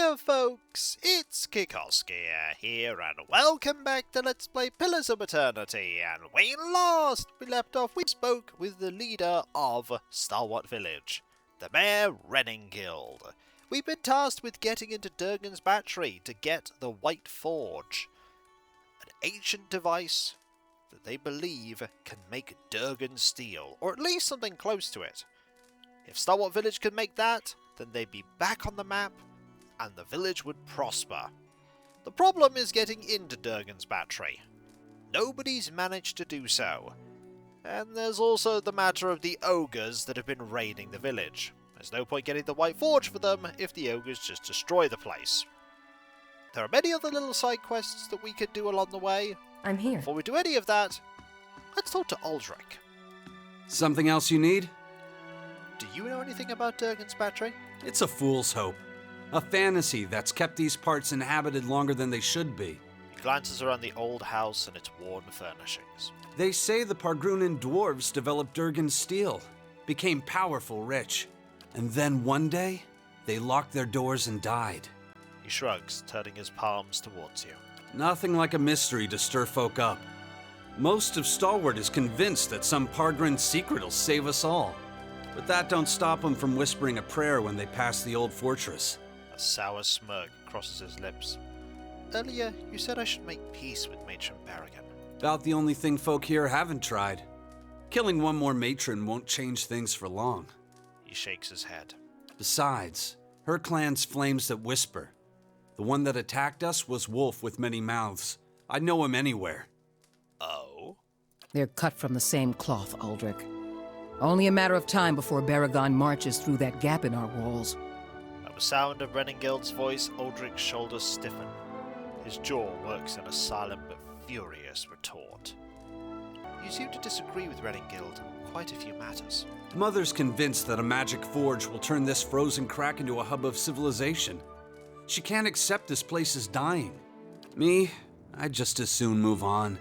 Hiya folks, it's Kikoskia here and welcome back to Let's Play Pillars of Eternity. And when last we left off, we spoke with the leader of Stalwart village, the Mayor Renningild. We've been tasked with getting into Durgan's battery to get the White Forge, an ancient device that they believe can make Durgan steel, or at least something close to it. If Stalwart village could make that, then they'd be back on the map and the village would prosper. The problem is getting into Durgan's battery. Nobody's managed to do so. And there's also the matter of the ogres that have been raiding the village. There's no point getting the White Forge for them if the ogres just destroy the place. There are many other little side quests that we could do along the way. I'm here. Before we do any of that, let's talk to Uldrich. Something else you need? Do you know anything about Durgan's battery? It's a fool's hope. A fantasy that's kept these parts inhabited longer than they should be. He glances around the old house and its worn furnishings. They say the Pargrunan dwarves developed Durgan's steel, became powerful, rich. And then one day, they locked their doors and died. He shrugs, turning his palms towards you. Nothing like a mystery to stir folk up. Most of Stalwart is convinced that some Pargran secret will save us all. But that don't stop them from whispering a prayer when they pass the old fortress. A sour smirk crosses his lips. Earlier, you said I should make peace with Matron Berrigan. About the only thing folk here haven't tried. Killing one more matron won't change things for long. He shakes his head. Besides, her clan's flames that whisper. The one that attacked us was Wolf with many mouths. I'd know him anywhere. Oh? They're cut from the same cloth, Uldrich. Only a matter of time before Berrigan marches through that gap in our walls. At the sound of Renningild's voice, Uldrich's shoulders stiffen. His jaw works in a silent but furious retort. You seem to disagree with Renningild on quite a few matters. Mother's convinced that a magic forge will turn this frozen crack into a hub of civilization. She can't accept this place is dying. Me, I'd just as soon move on.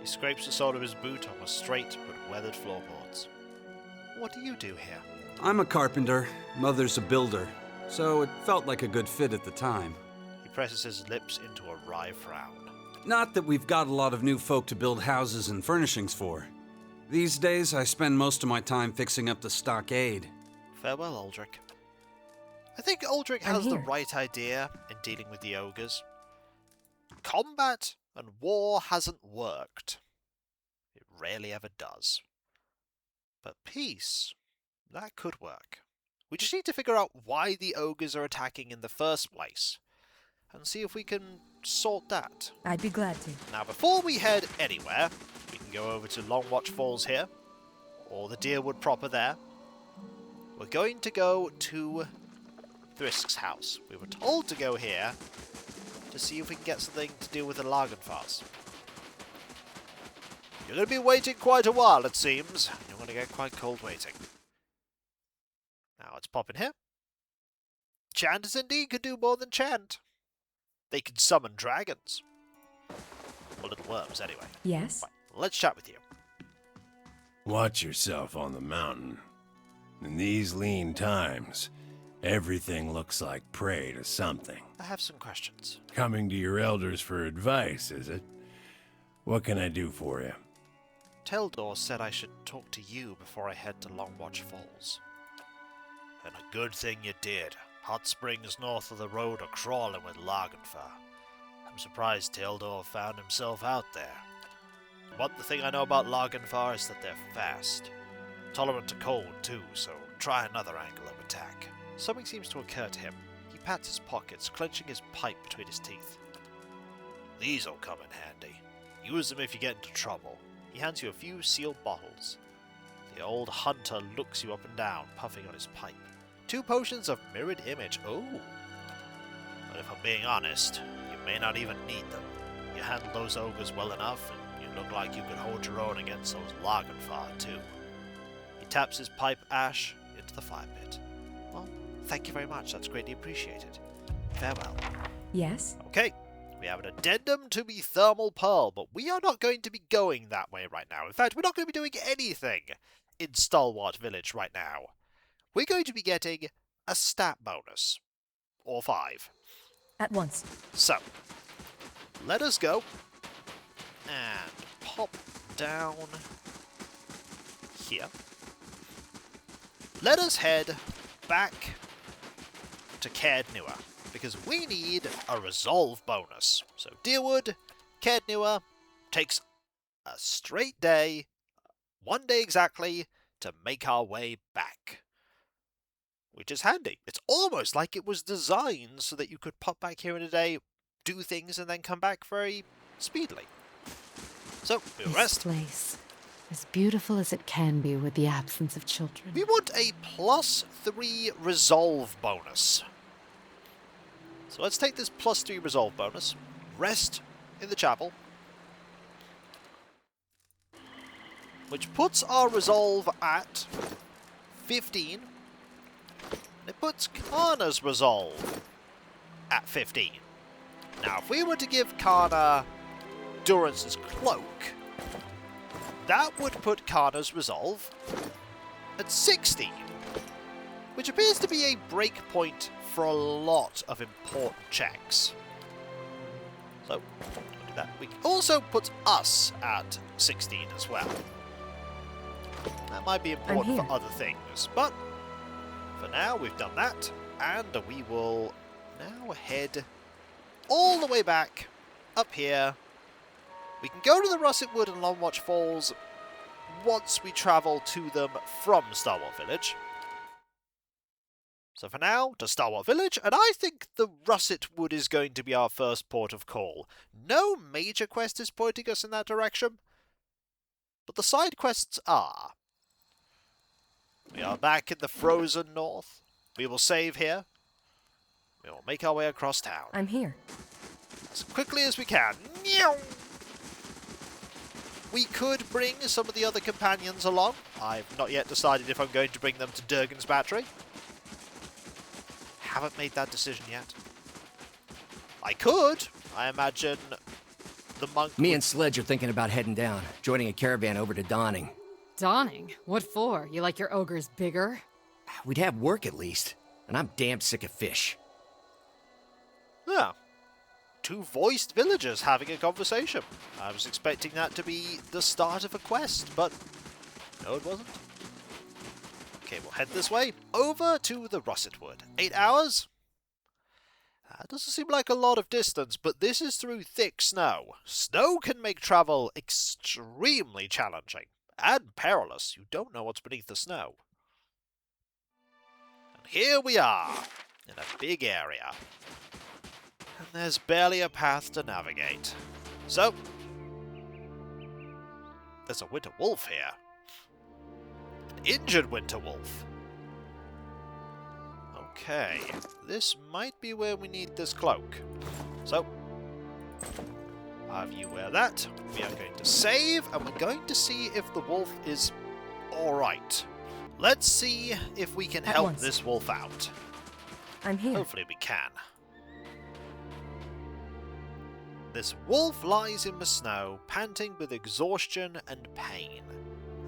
He scrapes the sole of his boot on the straight but weathered floorboards. What do you do here? I'm a carpenter, Mother's a builder, so it felt like a good fit at the time. He presses his lips into a wry frown. Not that we've got a lot of new folk to build houses and furnishings for. These days, I spend most of my time fixing up the stockade. Farewell, Uldrich. I think Uldrich has the right idea in dealing with the ogres. Combat and war hasn't worked. It rarely ever does. But peace, that could work. We just need to figure out why the ogres are attacking in the first place, and see if we can sort that. I'd be glad to. Now, before we head anywhere, we can go over to Longwatch Falls here, or the Deerwood proper there. We're going to go to Thrisk's house. We were told to go here to see if we can get something to do with the Lagenfars. You're going to be waiting quite a while, it seems. You're going to get quite cold waiting. Now, let's pop in here. Chanters indeed could do more than chant. They can summon dragons. Or little worms, anyway. Yes? Right, let's chat with you. Watch yourself on the mountain. In these lean times, everything looks like prey to something. I have some questions. Coming to your elders for advice, is it? What can I do for you? Teldor said I should talk to you before I head to Longwatch Falls. And a good thing you did. Hot springs north of the road are crawling with Lagenfar. I'm surprised Teldor found himself out there. One thing I know about Lagenfar is that they're fast. Tolerant to cold, too, so try another angle of attack. Something seems to occur to him. He pats his pockets, clenching his pipe between his teeth. These'll come in handy. Use them if you get into trouble. He hands you a few sealed bottles. The old hunter looks you up and down, puffing on his pipe. 2 potions of mirrored image. Oh. But if I'm being honest, you may not even need them. You handle those ogres well enough, and you look like you could hold your own against those Lagenfar, too. He taps his pipe ash into the fire pit. Well, thank you very much. That's greatly appreciated. Farewell. Yes? Okay. We have an addendum to the Thermal Pearl, but we are not going to be going that way right now. In fact, we're not going to be doing anything in Stalwart Village right now. We're going to be getting a stat bonus. or 5. At once. So, let us go and pop down here. Let us head back to Caird Newer, because we need a resolve bonus. So Deerwood, Caird Newer takes a straight day, 1 day exactly, to make our way back. Which is handy. It's almost like it was designed so that you could pop back here in a day, do things, and then come back very speedily. So, we'll This rest. place, as beautiful as it can be with the absence of children. We want a +3 resolve bonus. So let's take this +3 resolve bonus, rest in the chapel, which puts our resolve at 15. It puts Kana's resolve at 15. Now, if we were to give Kana Durance's cloak, that would put Kana's resolve at 16, which appears to be a breakpoint for a lot of important checks. So, we'll do that. We also put us at 16 as well. That might be important for other things, but for now we've done that, and we will now head all the way back up here. We can go to the Russetwood and Longwatch Falls once we travel to them from Stalwart Village. So for now, to Stalwart Village, and I think the Russetwood is going to be our first port of call. No major quest is pointing us in that direction, but the side quests are. We are back in the frozen north. We will save here. We will make our way across town. I'm here. As quickly as we can. We could bring some of the other companions along. I've not yet decided if I'm going to bring them to Durgan's Battery. Haven't made that decision yet. I could. I imagine the monk... Me and Sledge are thinking about heading down, joining a caravan over to Dawning. Dawning? What for? You like your ogres bigger? We'd have work at least, and I'm damn sick of fish. Yeah. 2 voiced villagers having a conversation. I was expecting that to be the start of a quest, but no, it wasn't. Okay, we'll head this way, over to the Russetwood. 8 hours? That doesn't seem like a lot of distance, but this is through thick snow. Snow can make travel extremely challenging and perilous. You don't know what's beneath the snow. And here we are, in a big area. And there's barely a path to navigate. So, there's a winter wolf here. An injured winter wolf. Okay, this might be where we need this cloak. So, have you wear that. We are going to save, and we're going to see if the wolf is alright. Let's see if we can help this wolf out. I'm here. Hopefully we can. This wolf lies in the snow, panting with exhaustion and pain.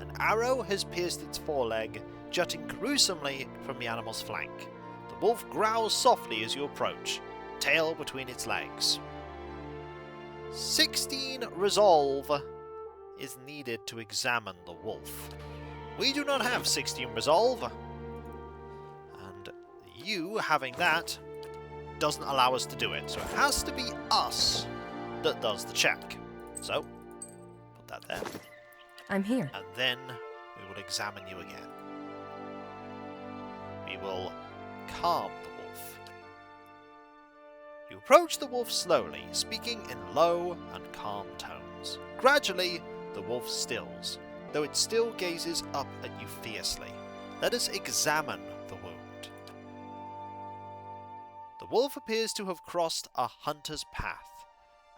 An arrow has pierced its foreleg, jutting gruesomely from the animal's flank. The wolf growls softly as you approach, tail between its legs. 16 resolve is needed to examine the wolf. We do not have 16 resolve, and you having that doesn't allow us to do it, so it has to be us that does the check. So, put that there, I'm here. and then we will examine you again. We will calm the wolf. You approach the wolf slowly, speaking in low and calm tones. Gradually, the wolf stills, though it still gazes up at you fiercely. Let us examine the wound. The wolf appears to have crossed a hunter's path.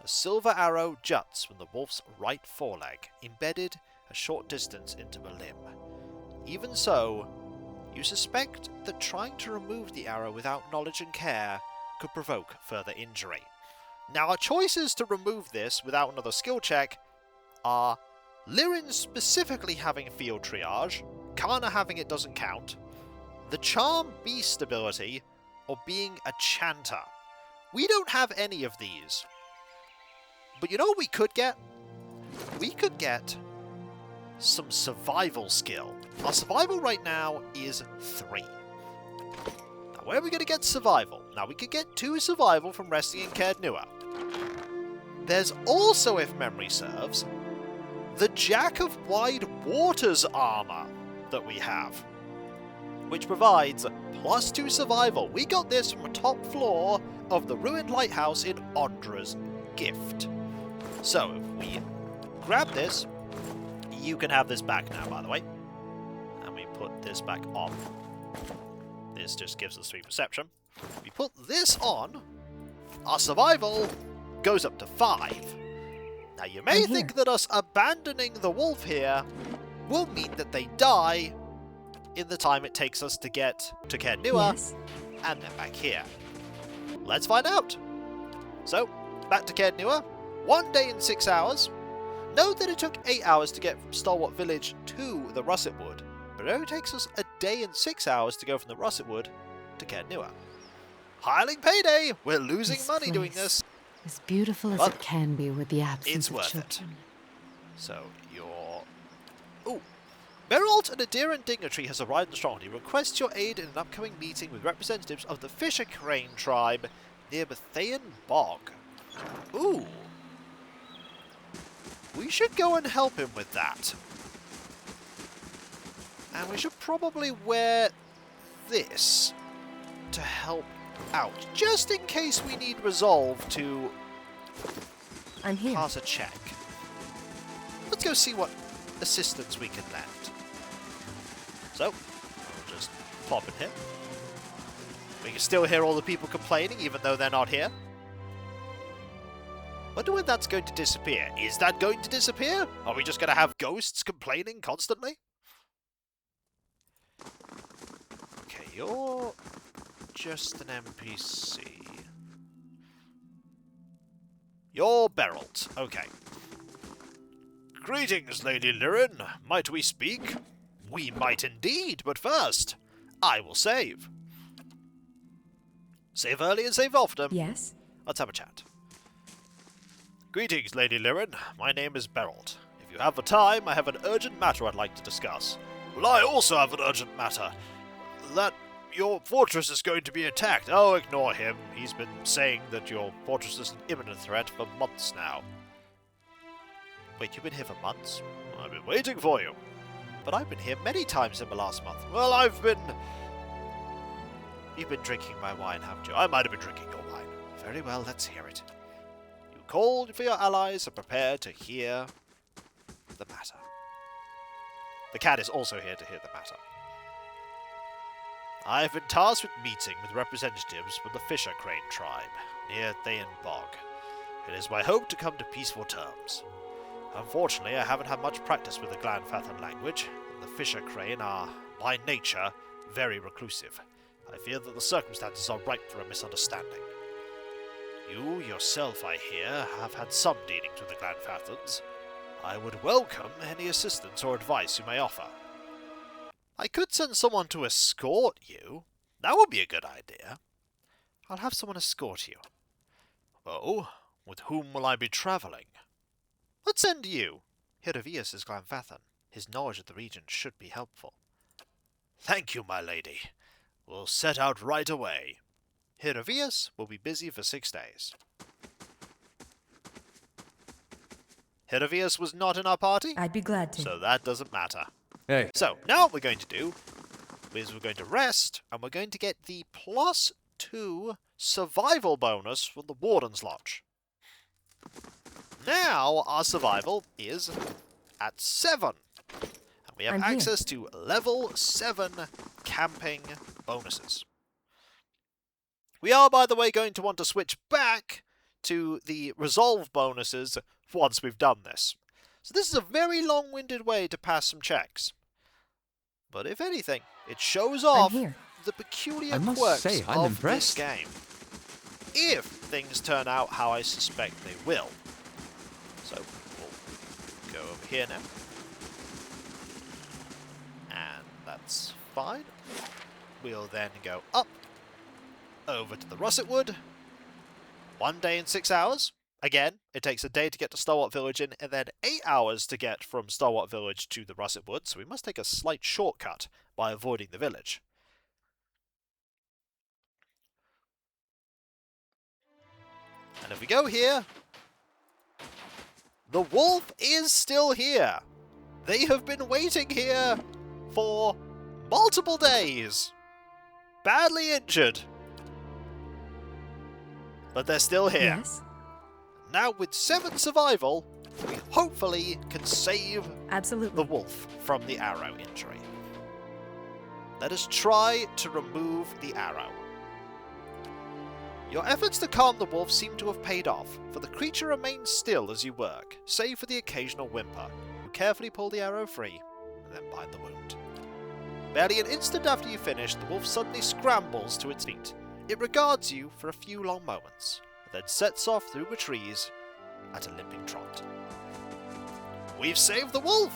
A silver arrow juts from the wolf's right foreleg, embedded a short distance into the limb. Even so, you suspect that trying to remove the arrow without knowledge and care could provoke further injury. Now, our choices to remove this without another skill check are Lirin specifically having field triage, Kana having it doesn't count, the charm beast ability, or being a chanter. We don't have any of these. But you know what we could get? We could get some survival skill. Our survival right now is 3. Now, where are we going to get survival? Now, we could get 2 survival from resting in Caird Nua. There's also, if memory serves, the Jack of Wide Waters armor that we have, which provides +2 survival. We got this from the top floor of the ruined lighthouse in Ondra's gift. So, if we grab this, you can have this back now, by the way. And we put this back on. This just gives us 3 perception. We put this on, our survival goes up to 5. Now, you may think that us abandoning the wolf here will mean that they die in the time it takes us to get to Caird Nua, Yes. and then back here. Let's find out. So, back to Caird Nua, 1 day and 6 hours. Note that it took 8 hours to get from Stalwart Village to the Russetwood, but it only takes us a day and 6 hours to go from the Russetwood to Caird Nua. Hireling payday! We're losing This money doing place. this. As beautiful as But it can be with the absence it's of worth it. children. So, you're... Ooh. Meralt, an Adiran dignitary, has arrived in Stronghold. He requests your aid in an upcoming meeting with representatives of the Fisher Crane tribe near Bethayan Bog. Ooh. We should go and help him with that. And we should probably wear this to help out, just in case we need resolve to I'm here. pass a check. Let's go see what assistance we can lend. So, we'll just pop in here. We can still hear all the people complaining, even though they're not here. Wonder when that's going to disappear. Is that going to disappear? Are we just going to have ghosts complaining constantly? Okay, you're just an NPC. You're Beralt. Okay. Greetings, Lady Lirin. Might we speak? We might indeed, but first, I will save. Save early and save often. Yes. Let's have a chat. Greetings, Lady Lirin. My name is Beralt. If you have the time, I have an urgent matter I'd like to discuss. Well, I also have an urgent matter. That your fortress is going to be attacked. Oh, ignore him. He's been saying that your fortress is an imminent threat for months now. Wait, you've been here for months? I've been waiting for you. But I've been here many times in the last month. Well, You've been drinking my wine, haven't you? I might have been drinking your wine. Very well, let's hear it. You called for your allies and prepared to hear the matter. The cat is also here to hear the matter. I have been tasked with meeting with representatives from the Fisher Crane tribe near Thayan Bog. It is my hope to come to peaceful terms. Unfortunately, I haven't had much practice with the Glanfathan language, and the Fisher Crane are, by nature, very reclusive. I fear that the circumstances are ripe for a misunderstanding. You yourself, I hear, have had some dealings with the Glanfathans. I would welcome any assistance or advice you may offer. I could send someone to escort you. That would be a good idea. I'll have someone escort you. Oh, with whom will I be travelling? Let's send you. Hiravius is Glanfathan. His knowledge of the region should be helpful. Thank you, my lady. We'll set out right away. Hiravius will be busy for 6 days. Hiravius was not in our party, I'd be glad to. so that doesn't matter. Hey. So, now what we're going to do is we're going to rest, and we're going to get the +2 survival bonus from the Warden's Lodge. Now, our survival is at 7. And we have I'm here. access to level 7 camping bonuses. We are, by the way, going to want to switch back to the resolve bonuses once we've done this. So this is a very long-winded way to pass some checks. But if anything, it shows off here. the peculiar I must quirks say, I'm of impressed. this game. If things turn out how I suspect they will. So, we'll go over here now. And that's fine. We'll then go up over to the Russetwood. 1 day and 6 hours. Again, it takes a day to get to Stalwart Village and then 8 hours to get from Stalwart Village to the Russetwood, so we must take a slight shortcut by avoiding the village. And if we go here, the wolf is still here. They have been waiting here for multiple days. Badly injured. But they're still here. Yes. Now with 7 survival, we hopefully can save Absolutely. the wolf from the arrow injury. Let us try to remove the arrow. Your efforts to calm the wolf seem to have paid off, for the creature remains still as you work, save for the occasional whimper. You carefully pull the arrow free, and then bind the wound. Barely an instant after you finish, the wolf suddenly scrambles to its feet. It regards you for a few long moments, and then sets off through the trees at a limping trot. We've saved the wolf!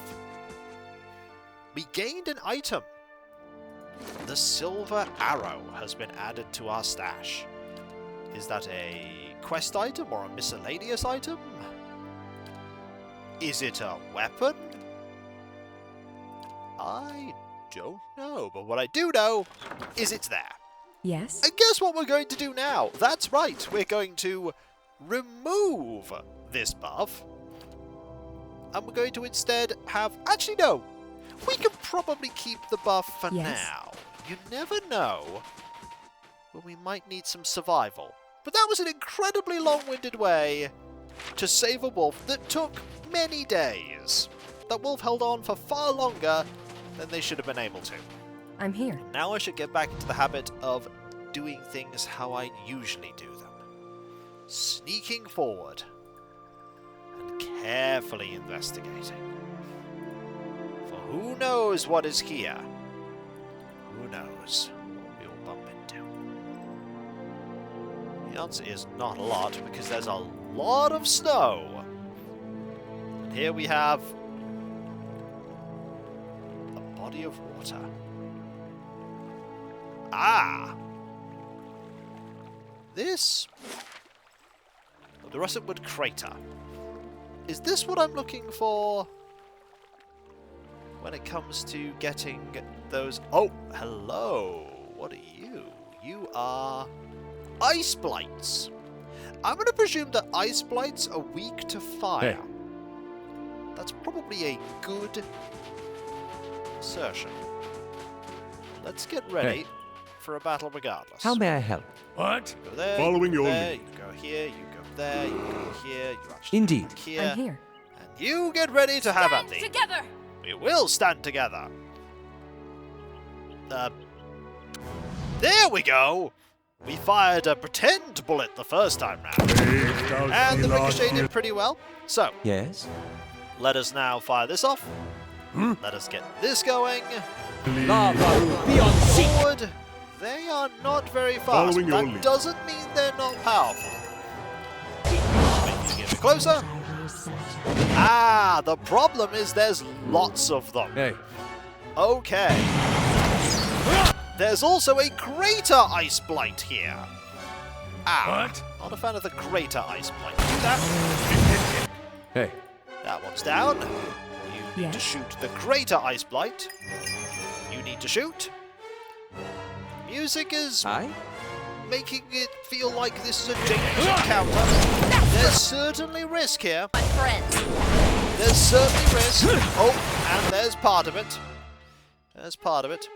We gained an item. The silver arrow has been added to our stash. Is that a quest item or a miscellaneous item? Is it a weapon? I don't know, but what I do know is it's there. Yes. And guess what we're going to do now? That's right, we're going to remove this buff. And we're going to instead have... Actually, no. We can probably keep the buff for Yes. now. You never know when we might need some survival. But that was an incredibly long-winded way to save a wolf that took many days. That wolf held on for far longer than they should have been able to. I'm here. Now I should get back into the habit of doing things how I usually do them. Sneaking forward and carefully investigating. For who knows what is here? Who knows what we'll bump into? The answer is not a lot, because there's a lot of snow. And here we have a body of water. Ah! This... the Russetwood crater. Is this what I'm looking for when it comes to getting those... Oh, hello! What are you? You are... ice blights. I'm going to presume that ice blights are weak to fire. Hey. That's probably a good assertion. Let's get ready Hey. for a battle regardless. How may I help? What? You go there, Following you go your there, lead. you go here, you go there, you go here, you actually Indeed. go here, I'm here. and you get ready to have at thee. Together! We will stand together. There we go. We fired a pretend bullet the first time round, and the ricochet did pretty well. So, Yes? let us now fire this off. Let us get this going. Lava beyond sea! Forward. They are not very fast. Following your That lead. doesn't mean they're not powerful. Maybe you get it closer. Ah, the problem is there's lots of them. Hey. Okay. There's also a greater ice blight here. Ah, What? not a fan of the greater ice blight. Do that. Hey. That one's down. You need to Yes. shoot the greater ice blight. You need to shoot. Music is Aye? making it feel like this is a dangerous encounter. There's certainly risk here. My friends. There's certainly risk. Oh, and there's part of it. There's part of it.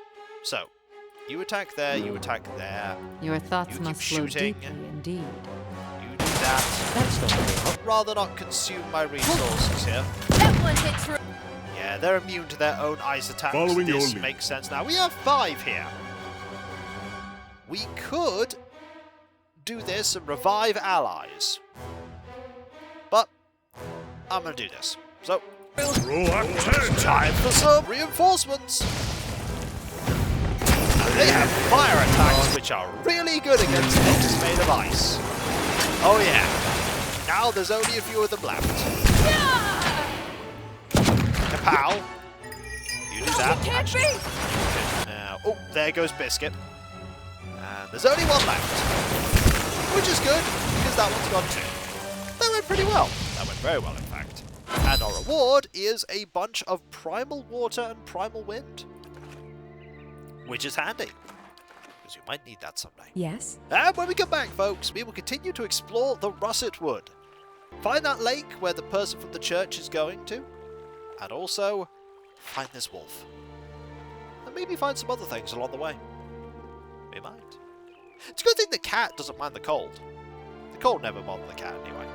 So, you attack there, you attack there. Your thoughts You must keep flow shooting. deeply indeed. You do that. That's not very hot. I'd rather not consume my resources here. That one hit true. Yeah, they're immune to their own ice attacks. Following your This lead. makes sense now. We have 5 here. We could do this and revive allies. But I'm going to do this. So, time for some reinforcements. And they have fire attacks which are really good against things made of ice. Oh yeah. Now there's only a few of them left. Kapow. You do that. Can't Actually, be. now, oh, there goes Biscuit. And there's only one left. Which is good, because that one's gone too. That went pretty well. That went very well, in fact. And our reward is a bunch of primal water and primal wind. Which is handy. Because you might need that someday. Yes? And when we come back, folks, we will continue to explore the Russetwood. Find that lake where the person from the church is going to. And also, find this wolf. And maybe find some other things along the way. We might. It's a good thing the cat doesn't mind the cold. The cold never bothered the cat anyway.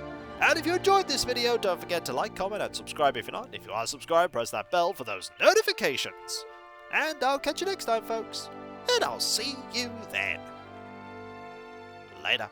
And if you enjoyed this video, don't forget to like, comment, and subscribe if you're not. If you are subscribed, press that bell for those notifications. And I'll catch you next time, folks. And I'll see you then. Later.